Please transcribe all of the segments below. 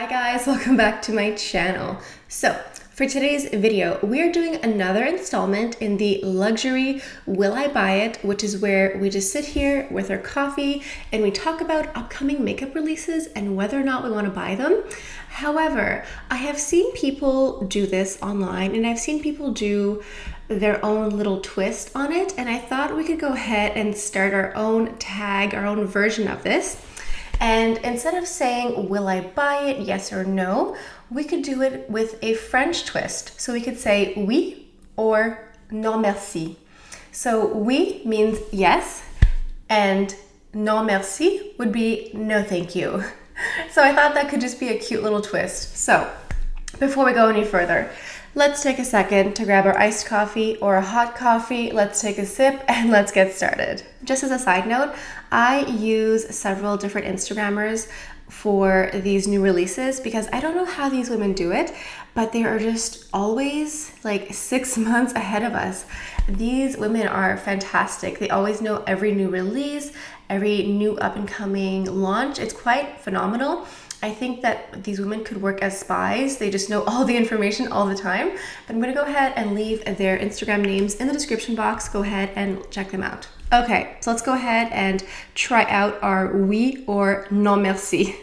guys, welcome back to my channel. So for today's video, we are doing another installment in the luxury Will I Buy It, which is where we just sit here with our coffee and we talk about upcoming makeup releases and whether or not we want to buy them. However, I have seen people do this online and I've seen people do their own little twist on it, and I thought we could go ahead and start our own tag, our own version of this. And instead of saying, will I buy it, yes or no, we could do it with a French twist. So we could say oui or non merci. So oui means yes, and non merci would be no thank you. So I thought that could just be a cute little twist. So before we go any further, let's take a second to grab our iced coffee or a hot coffee. Let's take a sip and let's get started. Just as a side note, I use several different Instagrammers for these new releases because I don't know how these women do it, but they are just always like 6 months ahead of us. These women are fantastic. They always know every new release, every new up and coming launch. It's quite phenomenal. I think that these women could work as spies. They just know all the information all the time. But I'm gonna go ahead and leave their Instagram names in the description box. Go ahead and check them out. Okay, so let's go ahead and try out our oui or non merci.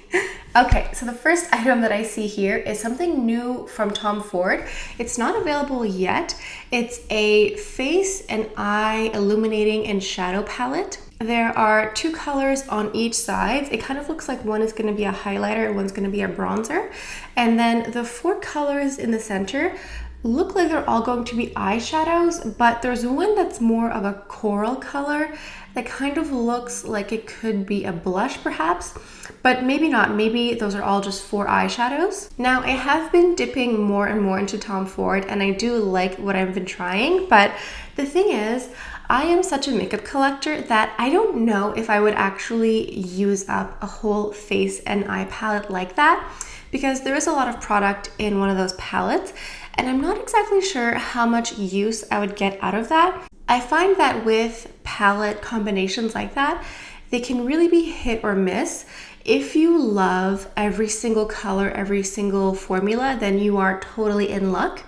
Okay, so the first item that I see here is something new from Tom Ford. It's not available yet. It's a face and eye illuminating and shadow palette. There are 2 colors on each side. It kind of looks like one is going to be a highlighter and one's going to be a bronzer. And then the 4 colors in the center look like they're all going to be eyeshadows, but there's one that's more of a coral color that kind of looks like it could be a blush perhaps, but maybe not. Maybe those are all just 4 eyeshadows. Now, I have been dipping more and more into Tom Ford and I do like what I've been trying, but the thing is, I am such a makeup collector that I don't know if I would actually use up a whole face and eye palette like that, because there is a lot of product in one of those palettes and I'm not exactly sure how much use I would get out of that. I find that with palette combinations like that, they can really be hit or miss. If you love every single color, every single formula, then you are totally in luck.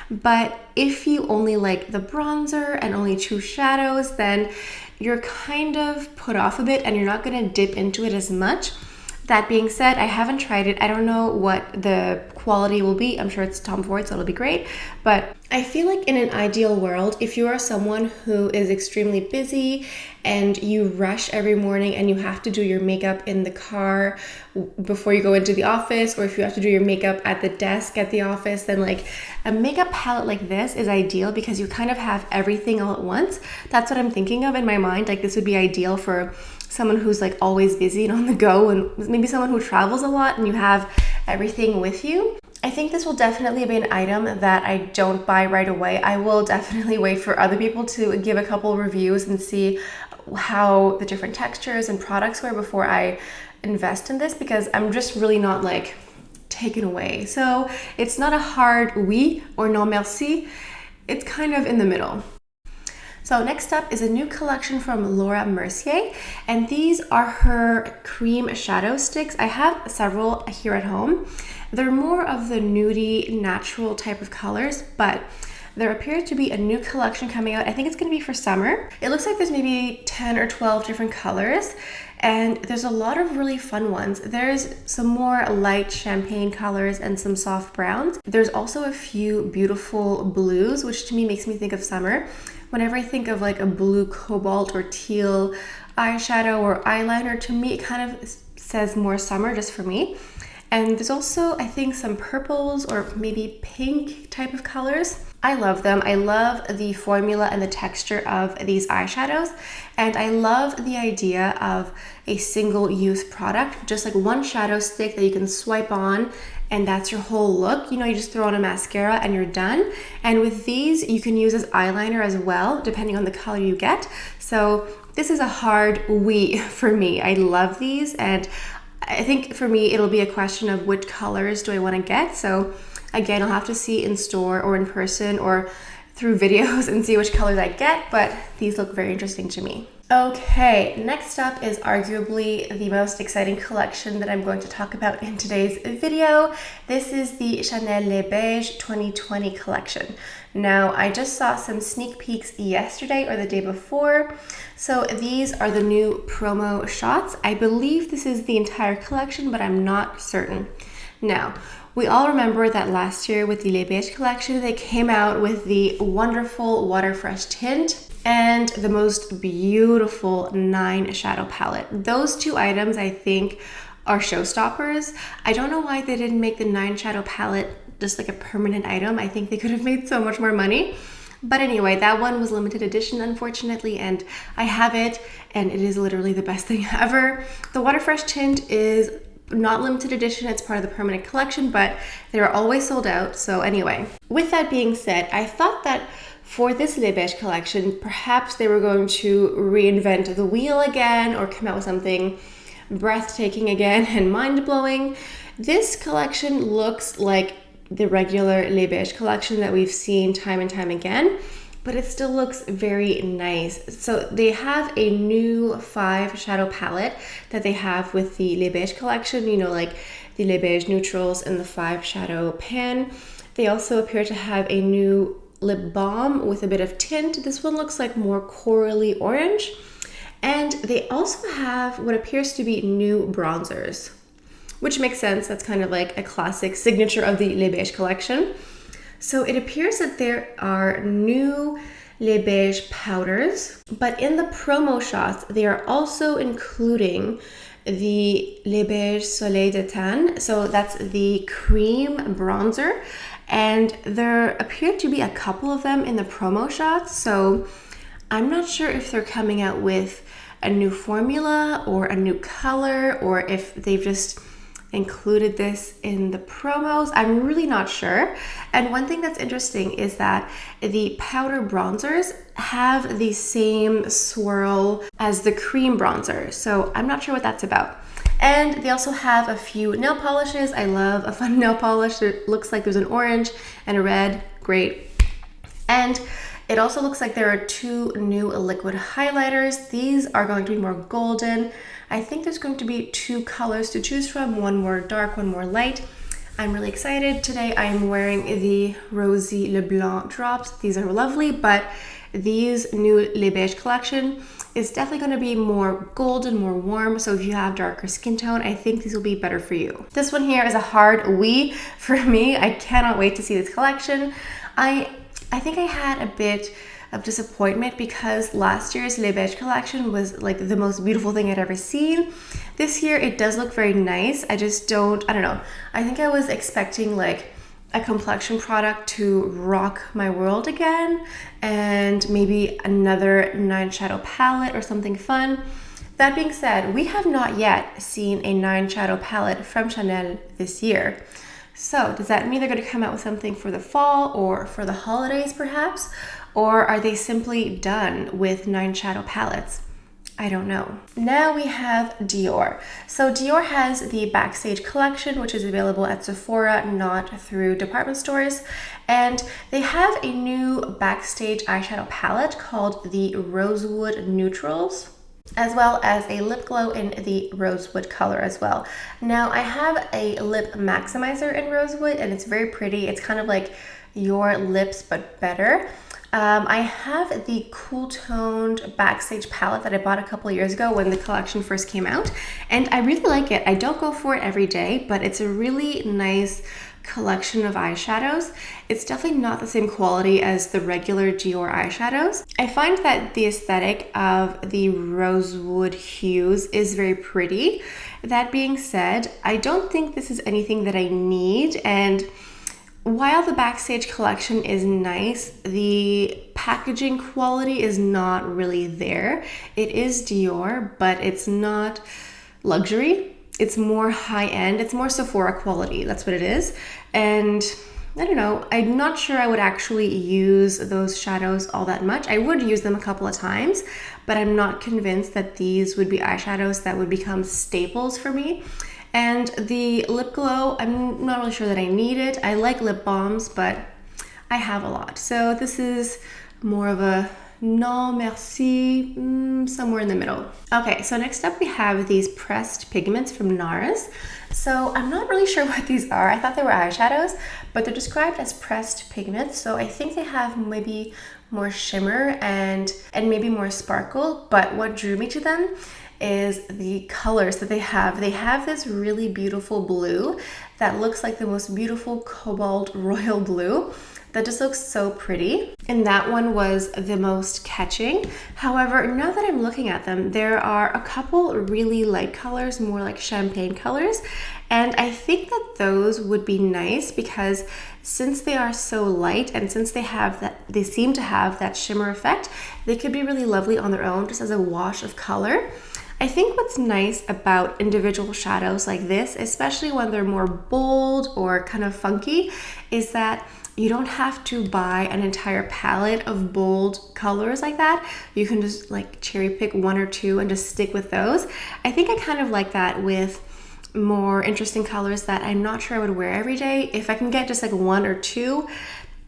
But if you only like the bronzer and only choose shadows, then you're kind of put off a bit and you're not going to dip into it as much. That being said, I haven't tried it. I don't know what the quality will be. I'm sure it's Tom Ford, so it'll be great. But I feel like in an ideal world, if you are someone who is extremely busy and you rush every morning and you have to do your makeup in the car before you go into the office, or if you have to do your makeup at the desk at the office, then like a makeup palette like this is ideal because you kind of have everything all at once. That's what I'm thinking of in my mind. Like this would be ideal for someone who's like always busy and on the go, and maybe someone who travels a lot and you have everything with you. I think this will definitely be an item that I don't buy right away. I will definitely wait for other people to give a couple reviews and see how the different textures and products were before I invest in this, because I'm just really not like taken away. So it's not a hard oui or non merci. It's kind of in the middle. So next up is a new collection from Laura Mercier, and these are her cream shadow sticks. I have several here at home. They're more of the nudie, natural type of colors, but there appears to be a new collection coming out. I think it's going to be for summer. It looks like there's maybe 10 or 12 different colors, and there's a lot of really fun ones. There's some more light champagne colors and some soft browns. There's also a few beautiful blues, which to me makes me think of summer. Whenever I think of like a blue cobalt or teal eyeshadow or eyeliner, to me it kind of says more summer just for me. And there's also, I think, some purples or maybe pink type of colors. I love them. I love the formula and the texture of these eyeshadows. And I love the idea of a single-use product, just like one shadow stick that you can swipe on and that's your whole look. You know, you just throw on a mascara and you're done. And with these, you can use as eyeliner as well, depending on the color you get. So this is a hard oui for me. I love these, and I think for me, it'll be a question of which colors do I want to get. So again, I'll have to see in store or in person or through videos and see which colors I get, but these look very interesting to me. Okay, next up is arguably the most exciting collection that I'm going to talk about in today's video. This is the Chanel Les Beiges 2020 collection. Now, I just saw some sneak peeks yesterday or the day before. So these are the new promo shots. I believe this is the entire collection, but I'm not certain. Now, we all remember that last year with the Les Beiges collection, they came out with the wonderful Water Fresh tint and the most beautiful 9 shadow palette. Those two items, I think, are showstoppers. I don't know why they didn't make the 9 shadow palette just like a permanent item. I think they could have made so much more money. But anyway, that one was limited edition, unfortunately, and I have it, and it is literally the best thing ever. The Water Fresh tint is not limited edition, it's part of the permanent collection, but they're always sold out. So anyway, with that being said, I thought that for this Les Beiges collection, perhaps they were going to reinvent the wheel again or come out with something breathtaking again and mind-blowing. This collection looks like the regular Les Beiges collection that we've seen time and time again, but it still looks very nice. So they have a new 5 shadow palette that they have with the Les Beiges collection, you know, like the Les Beiges neutrals and the 5 shadow pan. They also appear to have a new lip balm with a bit of tint. This one looks like more corally orange. And they also have what appears to be new bronzers, which makes sense. That's kind of like a classic signature of the Les Beiges collection. So it appears that there are new Les Beiges powders, but in the promo shots, they are also including the Les Beiges Soleil de Tan. So that's the cream bronzer. And there appear to be a couple of them in the promo shots. So I'm not sure if they're coming out with a new formula or a new color, or if they've just included this in the promos. I'm really not sure. And one thing that's interesting is that the powder bronzers have the same swirl as the cream bronzer. So I'm not sure what that's about. And they also have a few nail polishes. I love a fun nail polish. It looks like there's an orange and a red. Great. And it also looks like there are 2 new liquid highlighters. These are going to be more golden. I think there's going to be 2 colors to choose from, one more dark, one more light. I'm really excited. Today I'm wearing the Rosy Leblanc drops. These are lovely, but these new Les Beiges collection is definitely going to be more golden, more warm. So if you have darker skin tone, I think these will be better for you. This one here is a hard oui for me. I cannot wait to see this collection. I think I had a bit of disappointment because last year's Les Beiges collection was like the most beautiful thing I'd ever seen. This year it does look very nice. I don't know. I think I was expecting like a complexion product to rock my world again, and maybe another 9 shadow palette or something fun. That being said, we have not yet seen a 9 shadow palette from Chanel this year. So does that mean they're going to come out with something for the fall or for the holidays perhaps? Or are they simply done with 9 shadow palettes? I don't know. Now we have Dior. So Dior has the Backstage collection, which is available at Sephora, not through department stores. And they have a new Backstage eyeshadow palette called the Rosewood Neutrals, as well as a lip glow in the Rosewood color as well. Now I have a lip maximizer in Rosewood, and it's very pretty. It's kind of like your lips, but better. I have the cool toned Backstage palette that I bought a couple of years ago when the collection first came out, and I really like it. I don't go for it every day, but it's a really nice collection of eyeshadows. It's definitely not the same quality as the regular Dior eyeshadows. I find that the aesthetic of the rosewood hues is very pretty. That being said, I don't think this is anything that I need, and while the Backstage collection is nice, the packaging quality is not really there. It is Dior, but it's not luxury. It's more high-end. It's more Sephora quality. That's what it is. And I don't know. I'm not sure I would actually use those shadows all that much. I would use them a couple of times, but I'm not convinced that these would be eyeshadows that would become staples for me. And the lip glow, I'm not really sure that I need it. I like lip balms, but I have a lot. So this is more of a Non Merci, somewhere in the middle. Okay, so next up we have these pressed pigments from NARS. So I'm not really sure what these are. I thought they were eyeshadows, but they're described as pressed pigments. So I think they have maybe more shimmer and maybe more sparkle. But what drew me to them is the colors that they have. They have this really beautiful blue that looks like the most beautiful cobalt royal blue. That just looks so pretty. And that one was the most catching. However, now that I'm looking at them, there are a couple really light colors, more like champagne colors. And I think that those would be nice because since they are so light and since they seem to have that shimmer effect, they could be really lovely on their own just as a wash of color. I think what's nice about individual shadows like this, especially when they're more bold or kind of funky, is that you don't have to buy an entire palette of bold colors like that. You can just like cherry pick one or two and just stick with those. I think I kind of like that with more interesting colors that I'm not sure I would wear every day. If I can get just like one or two,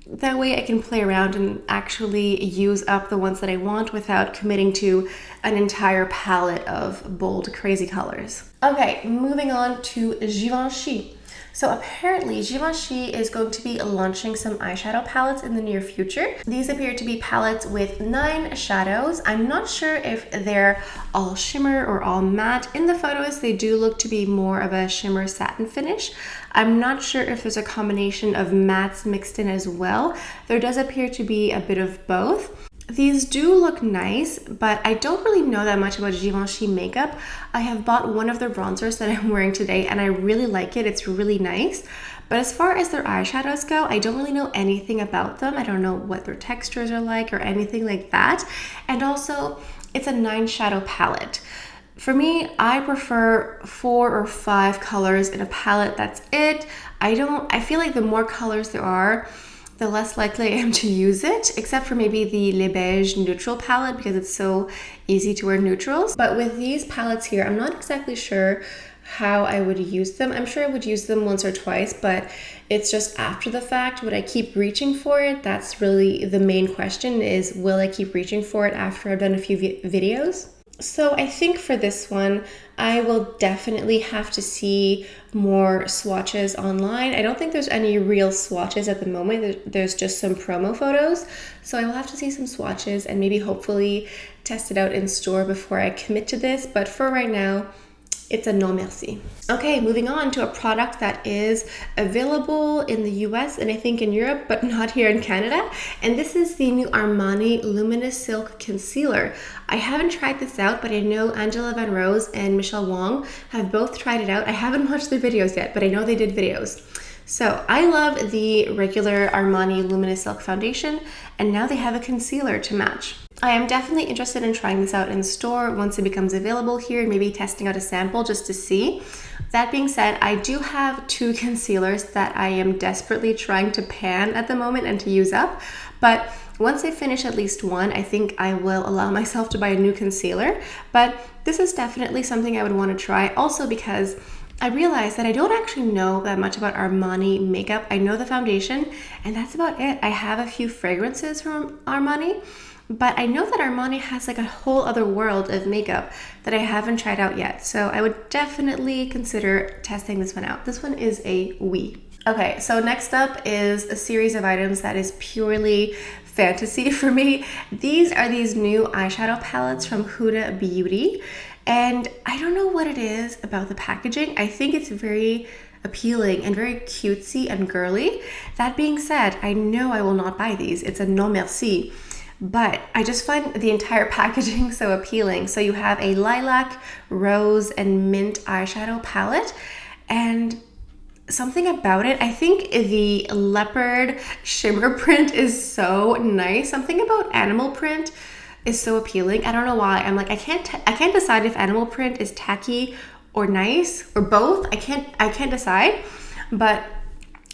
that way I can play around and actually use up the ones that I want without committing to an entire palette of bold, crazy colors. Okay, moving on to Givenchy. So apparently Givenchy is going to be launching some eyeshadow palettes in the near future. These appear to be palettes with 9 shadows. I'm not sure if they're all shimmer or all matte. In the photos, they do look to be more of a shimmer satin finish. I'm not sure if there's a combination of mattes mixed in as well. There does appear to be a bit of both. These do look nice, but I don't really know that much about Givenchy makeup. I have bought one of their bronzers that I'm wearing today and I really like it. It's really nice. But as far as their eyeshadows go, I don't really know anything about them. I don't know what their textures are like or anything like that. And also, it's a 9 shadow palette. For me, I prefer 4 or 5 colors in a palette. That's it. I feel like the more colors there are, the less likely I am to use it, except for maybe the Les Beiges neutral palette because it's so easy to wear neutrals. But with these palettes here, I'm not exactly sure how I would use them. I'm sure I would use them once or twice, but it's just after the fact. Would I keep reaching for it? That's really the main question, is will I keep reaching for it after I've done a few videos? So I think for this one, I will definitely have to see more swatches online. I don't think there's any real swatches at the moment. There's just some promo photos. So I will have to see some swatches and maybe hopefully test it out in store before I commit to this. But for right now, it's a non merci. Okay, moving on to a product that is available in the US and I think in Europe, but not here in Canada. And this is the new Armani Luminous Silk Concealer. I haven't tried this out, but I know Angela Van Rose and Michelle Wong have both tried it out. I haven't watched their videos yet, but I know they did videos. So I love the regular Armani Luminous Silk Foundation, and now they have a concealer to match. I am definitely interested in trying this out in store once it becomes available here, and maybe testing out a sample just to see. That being said, I do have 2 concealers that I am desperately trying to pan at the moment and to use up, but once I finish at least one, I think I will allow myself to buy a new concealer. But this is definitely something I would want to try, also because I realized that I don't actually know that much about Armani makeup. I know the foundation, and that's about it. I have a few fragrances from Armani, but I know that Armani has like a whole other world of makeup that I haven't tried out yet. So I would definitely consider testing this one out. This one is a oui. Okay, so next up is a series of items that is purely fantasy for me. These are these new eyeshadow palettes from Huda Beauty. And I don't know what it is about the packaging. I think it's very appealing and very cutesy and girly. That being said, I know I will not buy these. It's a non merci. But I just find the entire packaging so appealing. So you have a lilac, rose, and mint eyeshadow palette. And something about it, I think the leopard shimmer print is so nice. Something about animal print is so appealing. I don't know why. I'm like, I can't decide if animal print is tacky or nice or both. I can't decide. But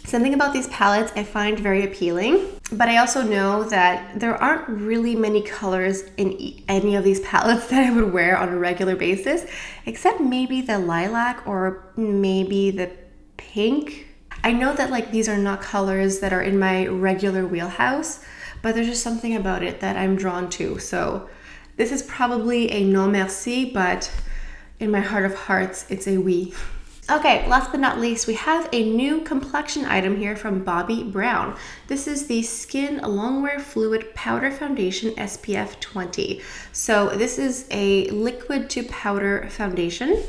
something about these palettes I find very appealing. But I also know that there aren't really many colors in any of these palettes that I would wear on a regular basis, except maybe the lilac or maybe the pink. I know that like these are not colors that are in my regular wheelhouse, but there's just something about it that I'm drawn to. So this is probably a non merci, but in my heart of hearts, it's a oui. Okay, last but not least, we have a new complexion item here from Bobbi Brown. This is the Skin Longwear Fluid Powder Foundation SPF 20. So this is a liquid to powder foundation,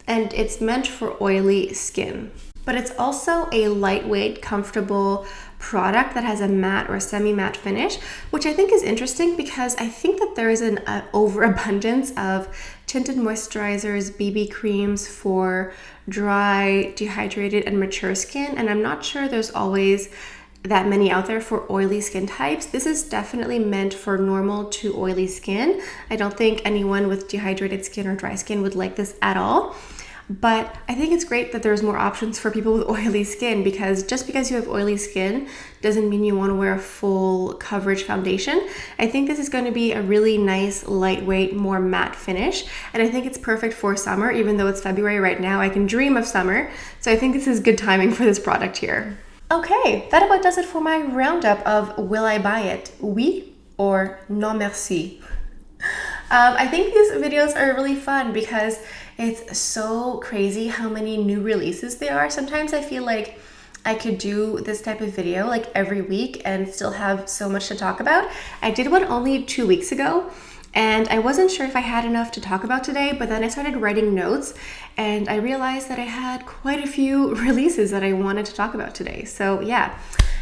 and it's meant for oily skin. But it's also a lightweight, comfortable product that has a matte or semi-matte finish, which I think is interesting because I think that there is an overabundance of tinted moisturizers, BB creams for dry, dehydrated, and mature skin, and I'm not sure there's always that many out there for oily skin types. This is definitely meant for normal to oily skin. I don't think anyone with dehydrated skin or dry skin would like this at all. But I think it's great that there's more options for people with oily skin, because just because you have oily skin doesn't mean you want to wear a full coverage foundation. I think this is going to be a really nice, lightweight, more matte finish. And I think it's perfect for summer, even though it's February right now. I can dream of summer. So I think this is good timing for this product here. Okay, that about does it for my roundup of will I buy it? Oui or non merci? I think these videos are really fun because it's so crazy how many new releases there are. Sometimes I feel like I could do this type of video like every week and still have so much to talk about. I did one only 2 weeks ago, and I wasn't sure if I had enough to talk about today, but then I started writing notes and I realized that I had quite a few releases that I wanted to talk about today. So yeah,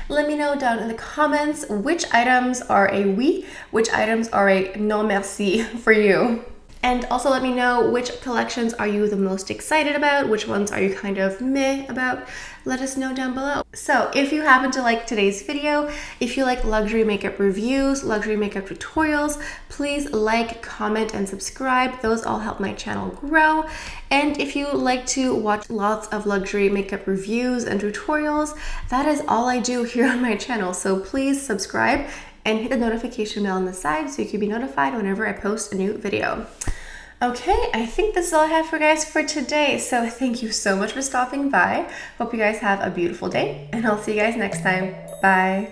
let me know down in the comments which items are a oui, which items are a non merci for you. And also let me know which collections are you the most excited about, which ones are you kind of meh about. Let us know down below. So if you happen to like today's video, if you like luxury makeup reviews, luxury makeup tutorials, please like, comment, and subscribe. Those all help my channel grow. And if you like to watch lots of luxury makeup reviews and tutorials, that is all I do here on my channel. So please subscribe and hit the notification bell on the side so you can be notified whenever I post a new video. Okay, I think this is all I have for guys for today. So thank you so much for stopping by. Hope you guys have a beautiful day, and I'll see you guys next time. Bye.